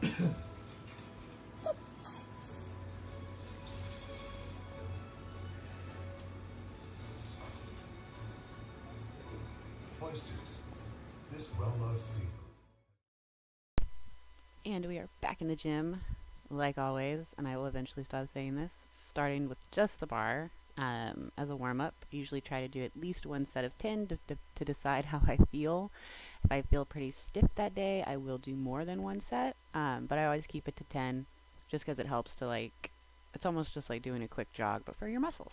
Oysters, this well-loved seafood. And we are back in the gym, like always, and I will eventually stop saying this, starting with just the bar as a warm up. Usually try to do at least one set of 10 to decide how I feel. If I feel pretty stiff that day, I will do more than one set, but I always keep it to 10 just because it helps to, like, it's almost just like doing a quick jog, but for your muscles.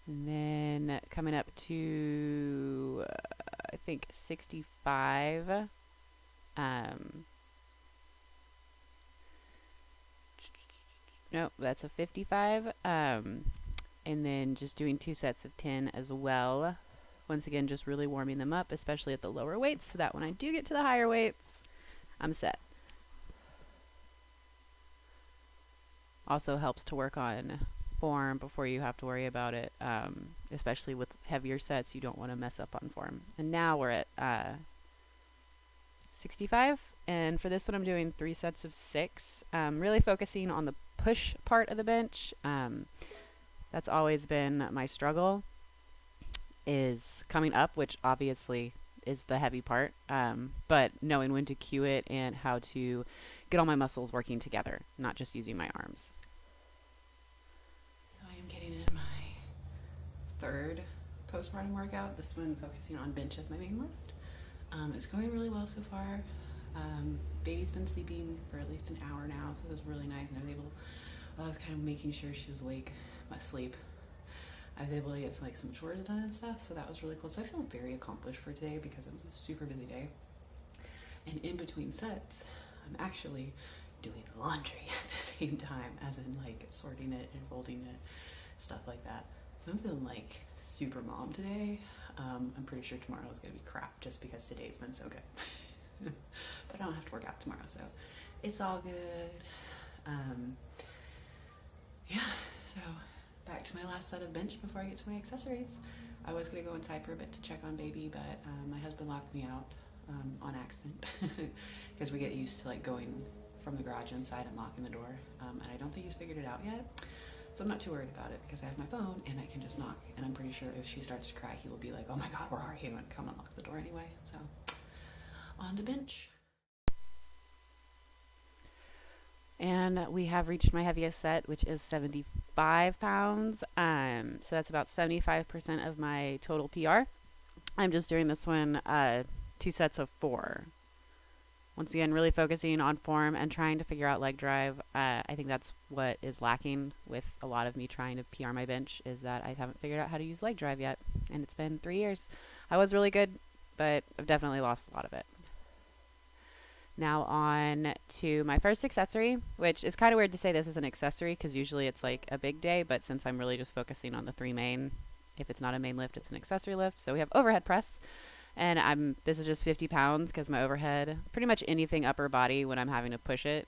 And then coming up to, I think, 65. Nope, that's a 55. And then just doing 2 sets of 10 as well. Once again, just really warming them up, especially at the lower weights, so that when I do get to the higher weights, I'm set. Also helps to work on form before you have to worry about it, especially with heavier sets. You don't want to mess up on form. And now we're at 65, and for this one I'm doing 3 sets of 6, really focusing on the push part of the bench. That's always been my struggle, is coming up, which obviously is the heavy part, but knowing when to cue it and how to get all my muscles working together, not just using my arms. So I am getting in my 3rd postpartum workout, this one focusing on bench as my main lift. It's going really well so far. Baby's been sleeping for at least an hour now, so this is really nice, and I was kind of making sure she was awake, asleep. I was able to get like some chores done and stuff, so that was really cool. So I feel very accomplished for today because it was a super busy day. And in between sets, I'm actually doing laundry at the same time, as in like sorting it and folding it, stuff like that. So I'm feeling like super mom today. I'm pretty sure tomorrow is going to be crap just because today's been so good. But I don't have to work out tomorrow, so it's all good. Yeah, so back to my last set of bench before I get to my accessories. I was going to go inside for a bit to check on baby, but my husband locked me out on accident because we get used to like going from the garage inside and locking the door, and I don't think he's figured it out yet. So I'm not too worried about it because I have my phone and I can just knock, and I'm pretty sure if she starts to cry, he will be like, "Oh my God, where are you?" and come unlock the door anyway. So on to bench. And we have reached my heaviest set, which is 75 pounds. So that's about 75% of my total PR. I'm just doing this one 2 sets of 4. Once again, really focusing on form and trying to figure out leg drive. I think that's what is lacking with a lot of me trying to PR my bench, is that I haven't figured out how to use leg drive yet. And it's been 3 years. I was really good, but I've definitely lost a lot of it. Now on to my first accessory, which is kind of weird to say this is an accessory because usually it's like a big day, but since I'm really just focusing on the 3 main, if it's not a main lift, it's an accessory lift. So we have overhead press, and this is just 50 pounds because my overhead, pretty much anything upper body when I'm having to push it,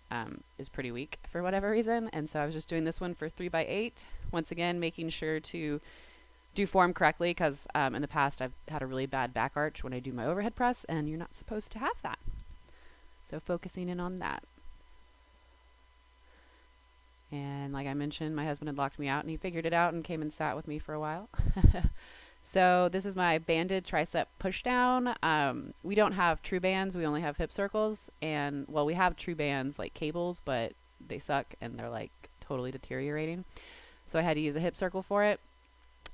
is pretty weak for whatever reason. And so I was just doing this one for 3x8. Once again, making sure to do form correctly because in the past I've had a really bad back arch when I do my overhead press, and you're not supposed to have that. So focusing in on that. And like I mentioned, my husband had locked me out and he figured it out and came and sat with me for a while. So this is my banded tricep push down. We don't have true bands, we only have hip circles. And well, we have true bands like cables, but they suck and they're like totally deteriorating. So I had to use a hip circle for it.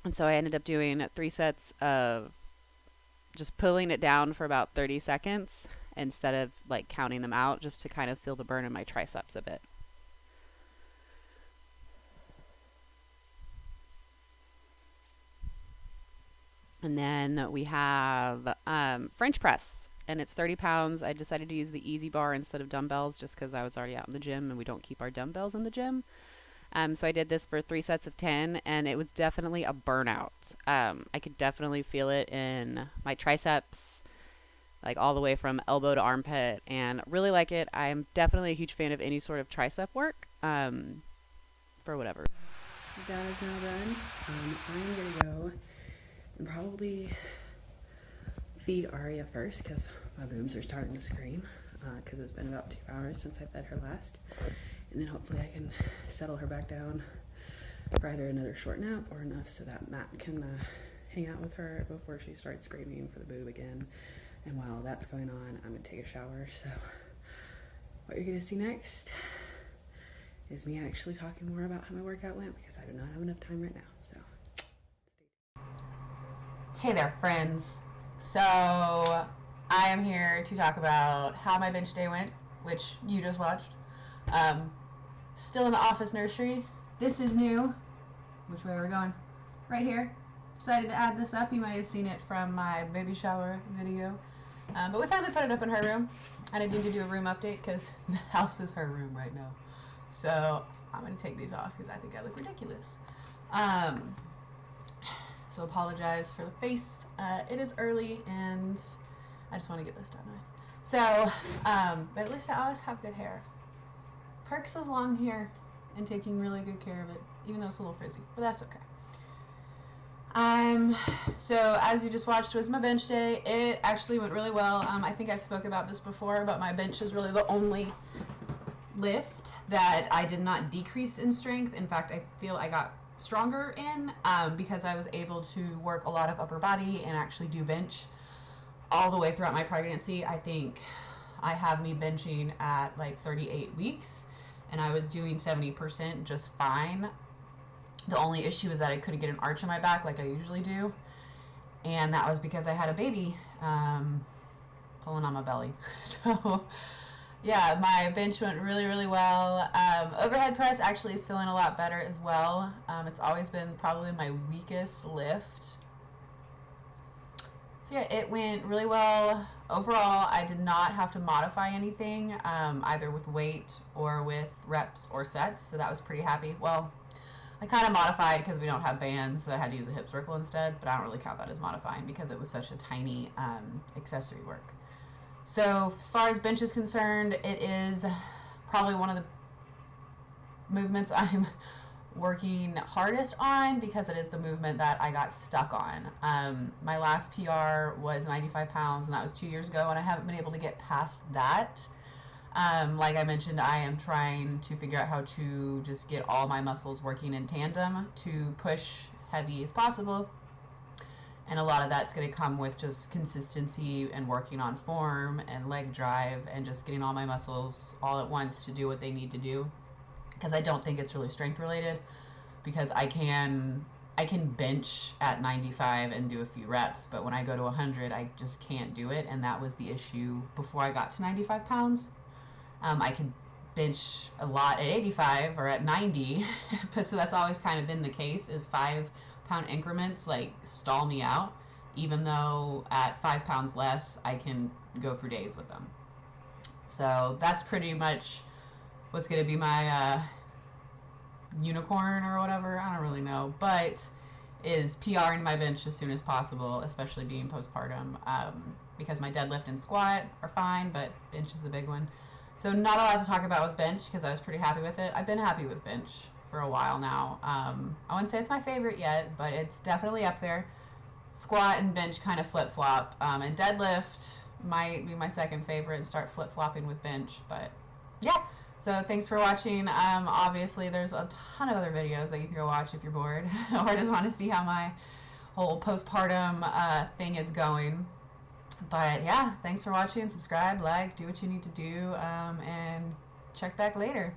And so I ended up doing 3 sets of just pulling it down for about 30 seconds instead of like counting them out, just to kind of feel the burn in my triceps a bit. And then we have French press, and it's 30 pounds. I decided to use the easy bar instead of dumbbells just because I was already out in the gym and we don't keep our dumbbells in the gym. So I did this for 3 sets of 10, and it was definitely a burnout. I could definitely feel it in my triceps, like all the way from elbow to armpit, and really like it. I'm definitely a huge fan of any sort of tricep work, for whatever. That is now done. I am going to go and probably feed Aria first because my boobs are starting to scream because it's been about 2 hours since I fed her last. And then hopefully I can settle her back down for either another short nap or enough so that Matt can hang out with her before she starts screaming for the boob again. And while that's going on, I'm going to take a shower. So what you're going to see next is me actually talking more about how my workout went because I do not have enough time right now. So, hey there, friends. So I am here to talk about how my bench day went, which you just watched. Still in the office nursery. This is new. Which way are we going? Right here. Decided to add this up. You might have seen it from my baby shower video. But we finally put it up in her room. And I need to do a room update because the house is her room right now. So I'm going to take these off because I think I look ridiculous. So apologize for the face. It is early and I just want to get this done with. So, but at least I always have good hair. Perks of long hair and taking really good care of it, even though it's a little frizzy, but that's okay. So as you just watched was my bench day. It actually went really well. I think I've spoke about this before, but my bench is really the only lift that I did not decrease in strength. In fact, I feel I got stronger in because I was able to work a lot of upper body and actually do bench all the way throughout my pregnancy. I think I have me benching at like 38 weeks and I was doing 70% just fine. The only issue is that I couldn't get an arch in my back like I usually do. And that was because I had a baby pulling on my belly. So yeah, my bench went really, really well. Overhead press actually is feeling a lot better as well. It's always been probably my weakest lift. So yeah, it went really well. Overall, I did not have to modify anything, either with weight or with reps or sets, so that was pretty happy. Well, I kind of modified because we don't have bands, so I had to use a hip circle instead, but I don't really count that as modifying because it was such a tiny accessory work. So as far as bench is concerned, it is probably one of the movements I'm working hardest on because it is the movement that I got stuck on. My last PR was 95 pounds and that was 2 years ago and I haven't been able to get past that. Like I mentioned, I am trying to figure out how to just get all my muscles working in tandem to push heavy as possible. And a lot of that's going to come with just consistency and working on form and leg drive and just getting all my muscles all at once to do what they need to do. Because I don't think it's really strength related, because I can bench at 95 and do a few reps, but when I go to 100 I just can't do it, and that was the issue before I got to 95 pounds. I could bench a lot at 85 or at 90 so that's always kind of been the case, is 5 pound increments like stall me out, even though at 5 pounds less I can go for days with them. So that's pretty much what's going to be my unicorn or whatever, I don't really know, but is PRing my bench as soon as possible, especially being postpartum, because my deadlift and squat are fine, but bench is the big one. So not a lot to talk about with bench because I was pretty happy with it. I've been happy with bench for a while now. I wouldn't say it's my favorite yet, but it's definitely up there. Squat and bench kind of flip-flop, and deadlift might be my second favorite and start flip-flopping with bench, but yeah. So thanks for watching. Obviously there's a ton of other videos that you can go watch if you're bored or just want to see how my whole postpartum thing is going. But yeah, thanks for watching. Subscribe, like, do what you need to do, and check back later.